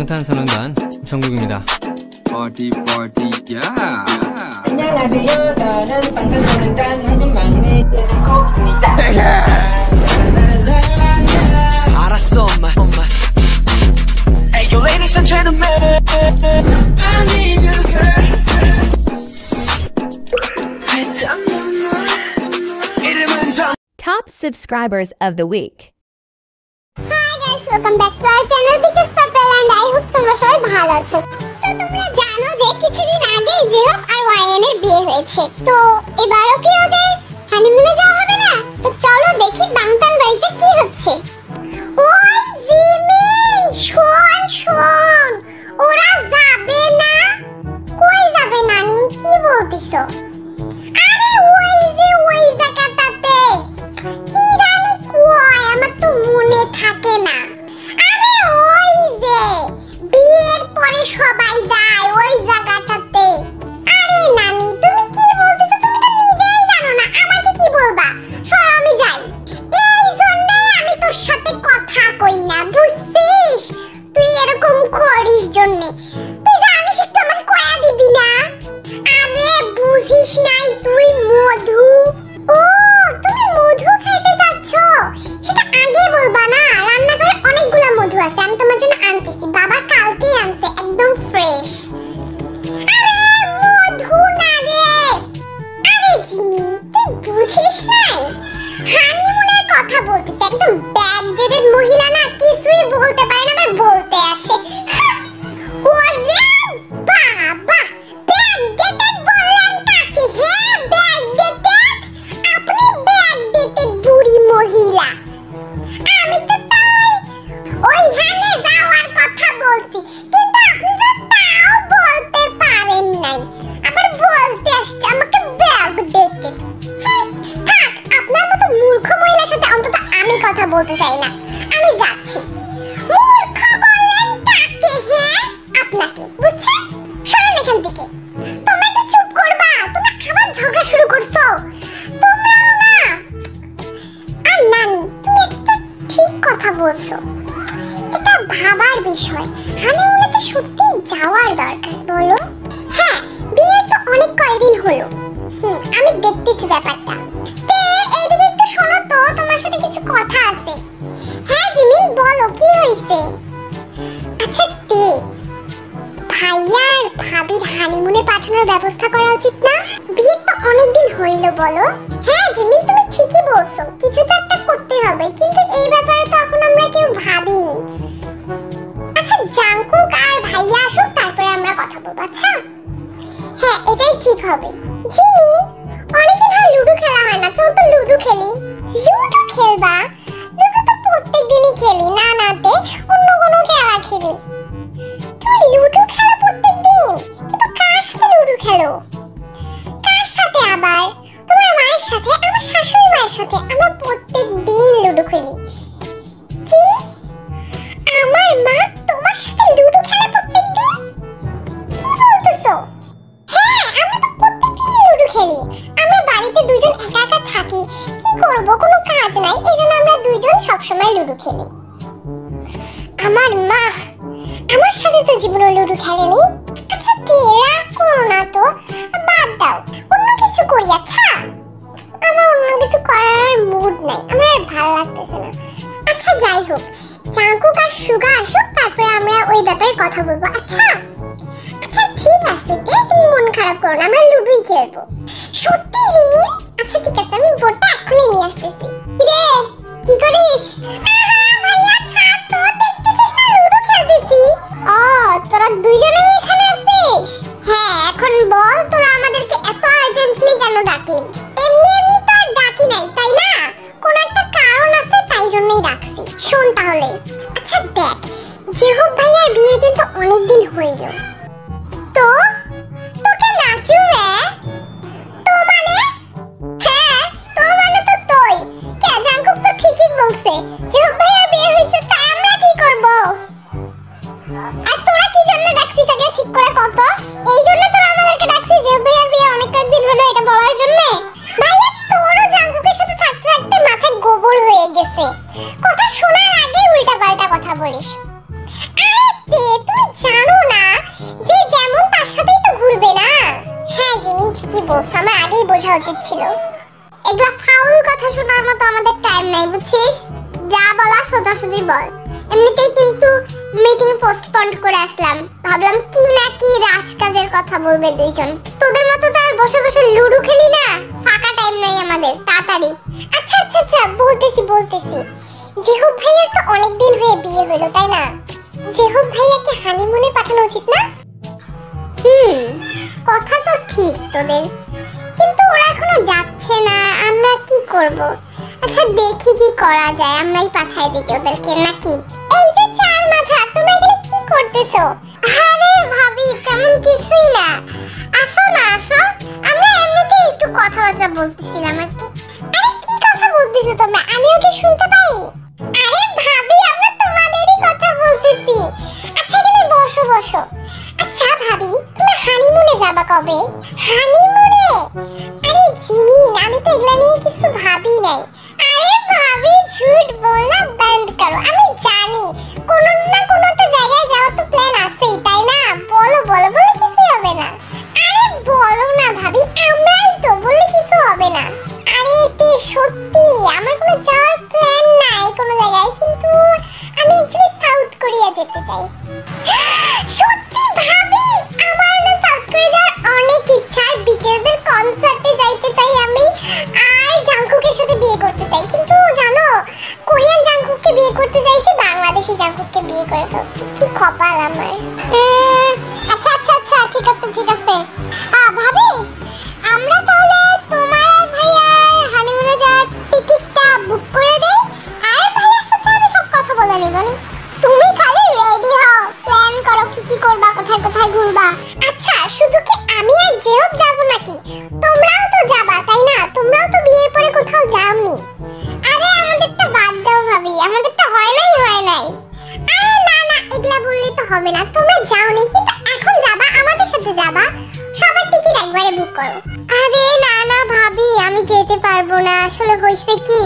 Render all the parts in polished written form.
방탄소년단 정국입니다. Party party yeah. 안녕하세요. 저는 방탄소년단 현금 막내 제니콕입니다. 알았어 엄마. Hey yo ladies and gentlemen, I need you girl. 이름은 정. Top subscribers of the week. Hi guys, welcome back to our channel Peaches Purple and I hope তোমরা সবাই ভালো আছো। তো তোমরা জানো যে কিছুদিন আগে জিহব আর ওয়াইএন এর বিয়ে হয়েছে। তো এবারও কি ওদের হানিমুনে যাওয়া হবে না? তো চলো দেখি বাংতান বাড়িতে কি হচ্ছে। ওই জিমিন শোন ওরা যাবে না। কই যাবে নানি? কি বলতিছো? আরে ওই জায়গাটাতে কি জানি কয় আমার তো মনে থাকে না। আরে ওই যে বিয়ের পরে সবাই যায় ওই জায়গাটাতে। আরে নানি তুমি কি বলতেছো? তুমি তো নিজেই জানো না, আমাকে কি বলবা? সরো আমি যাই। এই জন্য আমি তোর সাথে কথা কই না, বুঝছিস? তুই এরকম করিস জন্য। তুই জানিস একটু আমাকে কয়া দিবি না? আরে বুঝিস নাই তুই মধু। ও তুমি মধু খাইতে যাচ্ছ? সেটা আগে বলবা না। রান্নাঘরে অনেকগুলো মধু আছে, আমি তোমার জন্য আনতেছি। বাবা কালকেই আনছে, একদম ফ্রেশ। আরে মধু না রে। আরে জিমি তুই বুঝিস নাই? হানিমুনের কথা বলতেছে। একদম ব্যাকডেটেড মহিলা না, কিছুই বলতে পারে না, আবার বলতে আসে। ওরে বাবা, ব্যাকডেটেড বললেন কাকে? হ্যাঁ ব্যাকডেটেড। আপনি ব্যাকডেটেড বুড়ি মহিলা। আমি তো তাই ওইখানে যাওয়ার কথা বলছি, কিন্তু আপনি তো তাও বলতে পারেন নাই, আবার বলতে আসছে আমাকে ব্যাকডেটেড। থাক, আপনার মতো মূর্খ মহিলার সাথে অন্তত আমি কথা বলতে চাই না। আমি যাচ্ছি। মূর্খ বললেন কাকে? হ্যাঁ আপনাকে। বুঝছেন? সরেন এখান থেকে। তোমরা একটু চুপ করবা? তোমরা আবার ঝগড়া শুরু করছো। তোমরাও না। আর নানি তুমি একটা ঠিক কথা বলছো, এটা ভাবার বিষয়। হানিমুনে তো সত্যি যাওয়ার দরকার, বলো? হ্যাঁ বিয়ের তো অনেক কয়দিন হলো। আমি দেখতেছি ব্যাপারটা। তে এইদিকে একটু শোনো তো, তোমার সাথে কিছু কথা আছে। হ্যাঁ জিমিন বলো কি হয়েছে? আচ্ছা তে ভাইয়ার ভাবির হানিমুনে পাঠানোর ব্যবস্থা করা উচিত না? বিয়ে তো অনেকদিন হইল, বলো? হ্যাঁ জিমিন তুমি ঠিকই বলছো, কিছু তো একটা করতে হবে, কিন্তু এই ব্যাপারে তো এখন আমরা কেউ ভাবিনি। আচ্ছা জাংকুক আর ভাইয়া আসুক, তারপরে আমরা কথা বলবো। আচ্ছা হ্যাঁ এটাই ঠিক হবে। জিমিন অনেকদিন হয় লুডো খেলা হয় না, চল তো লুডো খেলি। লুডো খেলবা? লুডো তো প্রত্যেকদিনই খেলি, না নাতে অন্য কোনো খেলা খেলি। তুমি লুডো খেলো প্রত্যেকদিন? কিন্তু কার সাথে লুডো খেলো? কার সাথে আবার? তোমার মায়ের সাথে? আমার শাশুড়ি মায়ের সাথে। আমরা প্রত্যেকদিন লুডো খেলি। কি? আমার মা তোমার সাথে লুডো খেলে প্রত্যেকদিন? কি বলতেছো? হ্যাঁ আমরা তো প্রত্যেকদিন লুডো খেলি। আমরা বাড়িতে দুজন একা একা থাকি, কি করব, কোনো কাজ নাই, এজন্য আমরা দুইজন সবসময় লুডো খেলি। আমার মা আমার সাথে তো জীবনে লুডো খেলেনি। আচ্ছা তেরা করো না তো, বাদ দাও, অন্য কিছু করি। আচ্ছা আমার অন্য কিছু করার মুড নাই, আমার আর ভালো লাগতেছে না। আচ্ছা যাই হোক, জাংকুক আর সুগা আসুক, তারপরে আমরা ওই ব্যাপারে কথা বলবো। আচ্ছা আচ্ছা ঠিক আছে তে, তুমি মন খারাপ করো না, আমরা লুডোই খেলবো। সত্যি জিমি? আচ্ছা ঠিক আছে, আমি বোর্ডটা এখনই নিয়ে আসতেছি। রে কি করিস? ভাইয়া ছাড় তো, দেখতেছিস না লুডো খেলতেছি। ও তোরা দুইজনেই এখানে আছিস? হ্যাঁ এখন বল তোরা আমাদেরকে এত আর্জেন্টলি কেন ডাকলি? এমনি এমনি তো আর ডাকি নাই, তাই না? কোন একটা কারণ আছে, তাই জন্যই ডাকছি। শোন তাহলে। আচ্ছা দেখ, জিহব ভাইয়ার বিয়ে কিন্তু অনেকদিন হইল। তো তোকে নাচুবে? তো মানে? হ্যাঁ তো মানে তো তুই কে? জাংকুক তো ঠিকই বলছে, জিহব ভাইয়ার বিয়ে হইছে, তাই আমরা কি করব? আর তোরা কি জন্য ডাকছিস আগে ঠিক করে কত? এই জন্য তোরা আমাদেরকে ডাকছিস জিহব ভাইয়ার বিয়ে অনেক কয়েকদিন হলো এটা বলার জন্য? ভাইয়া তোরও জাংকুকের সাথে থাকতে থাকতে মাথায় গোবর হয়ে গেছে, কথা শোনার আগে উল্টাপাল্টা কথা বলিস। আরে তে তুমি ঠিকই বলছ, আমার আগেই বোঝা উচিত ছিল। এগুলা ফাউল কথা শোনার মতো আমাদের টাইম নাই, বুঝছিস? যা বলা সোজাসুজি বল। এমনিতেই কিন্তু মিটিং পোস্টপোন করে আসলাম, ভাবলাম কি না কি রাজকাজের কথা বলবে দুইজন। তোদের মতো তো আর বসে বসে লুডো খেলি না, ফাঁকা টাইম নাই আমাদের, তাড়াতাড়ি। আচ্ছা আচ্ছা আচ্ছা, বলতেছি। জেহুব ভাইয়ার তো অনেকদিন হয়ে বিয়ে হলো, তাই না? জেহুব ভাইয়াকে হানিমুনে পাঠানো উচিত না? কথা তো ঠিক তোদের, কিন্তু ওরা এখনো যাচ্ছে না, আমরা কি করব? আচ্ছা দেখি কি করা যায়, আমরাই পাঠাই দিই ওদেরকে নাকি? এই যে চার মাথা, তোমরা এখানে কি করতেছো? আরে ভাবি, তেমন কিছুই না, আসো না আসো, আমরা এমনিতেই একটু কথাবার্তা বলতেছিলাম আর কি। আরে কি কথা বলতেছো তোমরা, আমিও কি শুনতে পাই? আরে ভাবি, আমরা তোমাদেরই কথা বলতেছি। আচ্ছা এখানে বসো। আচ্ছা ভাবি, তোমরা হানিমুনে যাবা কবে? হানিমুনে? আরে জিমিন, আমি তো এগুলা নিয়ে কিছু ভাবি নাই। আরে ভাবি, ঝুট বলনা বন্ধ করো, আমি জানি কোনো না কোনো একটা জায়গায় যাওয়ার তো প্ল্যান আছেই, তাই না? বলো বলে কিছু হবে না। আরে বলো না ভাবি, আমরাই তো, বললে কিছু হবে না। আরে তে সত্যি আমার কোনো যাওয়ার প্ল্যান নাই কোনো জায়গায়, কিন্তু আমি অ্যাকচুয়ালি সাউথ কোরিয়া যেতে চাই। সত্যি ভাবি, আমার না সাউথ কোরিয়া যাওয়ার অনেক ইচ্ছা, আর বিটিএসের কনসার্টে যাইতে চাই আমি, আর জাংকুকের সাথে বিয়ে করতে চাই। কিন্তু জানো, কোরিয়ান জাংকুককে বিয়ে করতে চাইছি, বাংলাদেশি জাংকুককে বিয়ে করে ফেলছি, কি কপাল আমার। আচ্ছা ঠিক আছে। ভাবি, আমরা তাহলে তোমার ভাইয়ার হানিমুনে যাওয়ার টিকিটটা বুক করে দেই, আর ভাইয়ার সাথে আমি সব কথা বলে নিব। তুমি খালি রেডি হও, প্ল্যান করো কি করবা, কোথায় ঘুরবা। আচ্ছা, শুধু কি আমি আর জেহুব যাব নাকি? তোমরাও তো যাবা, তাই না? তোমরাও তো বিয়ের পরে কোথাও যাওনি। আরে আমাদেরটা বাদ দাও ভাবি, আমাদেরটা হয় নাই। আরে না এগুলা বললে তো হবে না, তোমরা যাওনি কিন্তু এখন যাবা, আমাদের সাথে যাবা, সবার টিকিট একবারে বুক করো। আরে না ভাবি, আমি যেতে পারবো না, আসলে হইছে কি,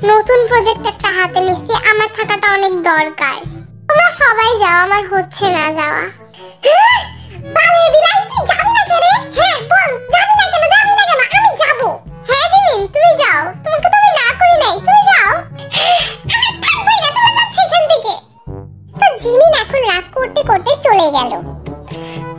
নতুন প্রজেক্ট একটা হাতে নিচ্ছি, আমার থাকাটা অনেক দরকার। তোমরা সবাই যাও, আমার হচ্ছে না যাওয়া। বালের বিলাই, তুই যাবি না কেন? হ্যাঁ বল, যাবি না কেন? আমি যাবো। হ্যাঁ জিমিন, তুমি যাও, তোমাকে তো আমি না করি নাই, তুমি যাও। আমি থাকবোই না, তোমরা যাচ্ছ এখান থেকে। তো জিমিন এখন রাগ করতে চলে গেল।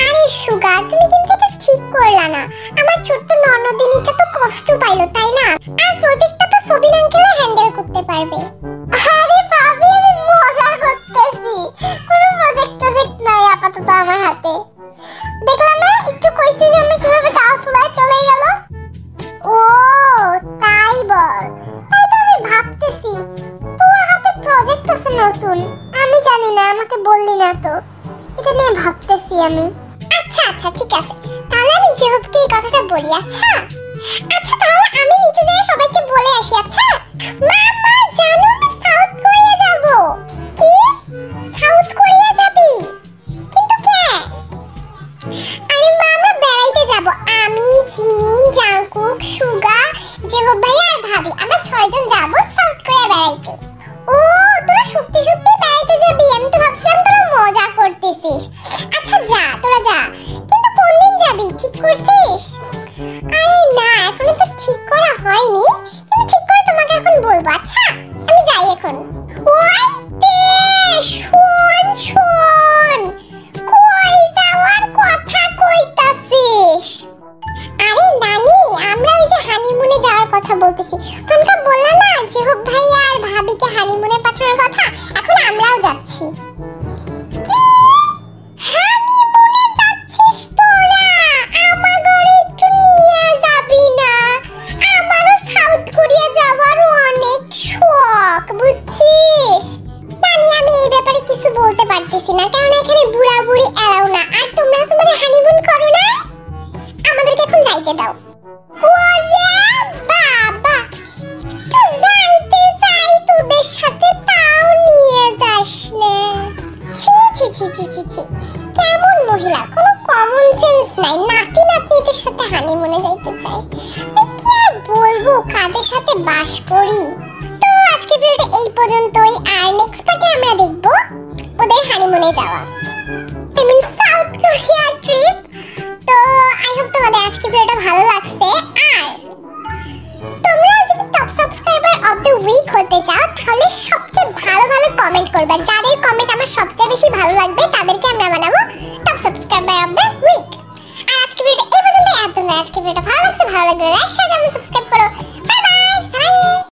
আরে সুগা, তুমি কিন্তু এটা ঠিক করলা না, আমার ছোট্ট ননদিনীটা তো কষ্ট পাইলো, তাই না? আর প্রজেক্টটা তো সবিন আঙ্কেলও হ্যান্ডেল করতে পারবে। আরে ভাবি, আমি মজা করতেছি, কোনো প্রজেক্ট নাই আপাতত আমার হাতে। দেখলাম না একটু কইছি জন্য কিভাবে দাও ফুলায় চলে গেল। ও তাই বল, তাই তো আমি ভাবতেছি তোর হাতে প্রজেক্ট আছে নতুন, আমি জানি না, আমাকে বললি না তো, এটা নিয়ে ভাবতেছি আমি। আচ্ছা ঠিক আছে, তাহলে আমি জেহুবকে এই কথাটা বলি। আচ্ছা তাহলে আমি নিচে যাই সবাইকে বলে আসি। আচ্ছা মামা, জানো আমি সাউথ কোরিয়া যাব। কি? সাউথ কোরিয়া যাবি? কিন্তু কে? আরে মা, আমরা বেড়াইতে যাব, আমি, জিমিন, জাংকুক, সুগা, জেহুব ভাই আর ভাবি, আমরা 6 জন যাব সাউথ কোরিয়া বেড়াইতে। ও তোরা সত্যি বেড়াইতে যাবি? আমি তো ভাবছিলাম তোরা মজা করতেছিস। আচ্ছা তোরা যা, কিন্তু কোন দিন যাবি ঠিক করছিস? আরে না, এখনো তো ঠিক করা হয়নি, কিন্তু ঠিক করে তোমাকে এখন বলবো। আচ্ছা আমি যাই এখন। ওইতে শোন, কই যাওয়ার কথা কইতাছিস? আরে নানি, আমরা ওই যে হানিমুনে যাওয়ার কথা বলতেছি, তোমরা বললা না জেহুব ভাই আর ভাবিকে হানিমুনে পাঠানোর কথা, এখন আমরাও যাচ্ছি। কি? হানিমুনে যাচ্ছিস তোরা? আমাদের একটু নিয়ে যাবি না? আমারও সাউথ কোরিয়া যাওয়ার অনেক শখ, বুঝছিস? নানি, আমি এই ব্যাপারে কিছু বলতে পারতেছি না, কারণ এখানে বুড়া বুড়ি এলাও না, আর তোমরা তোমাদের হানিমুন করো না, আমাদেরকে এখন যাইতে দাও। ওরে বাবা, একটু যাইতে চাই তোদের সাথে, তাও নিয়ে যাস না। ছি, কেমন মহিলা, কোনো কমন সেন্স নাই, নাতিদের সাথে হানিমুনে যাইতে চাই। কি আর বলবো, কাদের সাথে বাস করি। তো আজকে ভিডিওটা এই পর্যন্তই, আর নেক্সট পার্টে আমরা দেখব ওদের হানিমুনে যাওয়া, সাউথ কোরিয়া ট্রিপ। তো আই হোপ তোমাদের আজকে ভিডিওটা ভালো লাগছে। বানাতে চাও তাহলে সবচেয়ে ভালো ভালো কমেন্ট করবে, যাদের কমেন্ট আমার সবচেয়ে বেশি ভালো লাগবে তাদেরকে আমরা বানাবো top subscriber of the week. আর আজকে ভিডিওটা এই পর্যন্ত, আজকে ভিডিওটা ভালো লাগলে লাইক শেয়ার এবং সাবস্ক্রাইব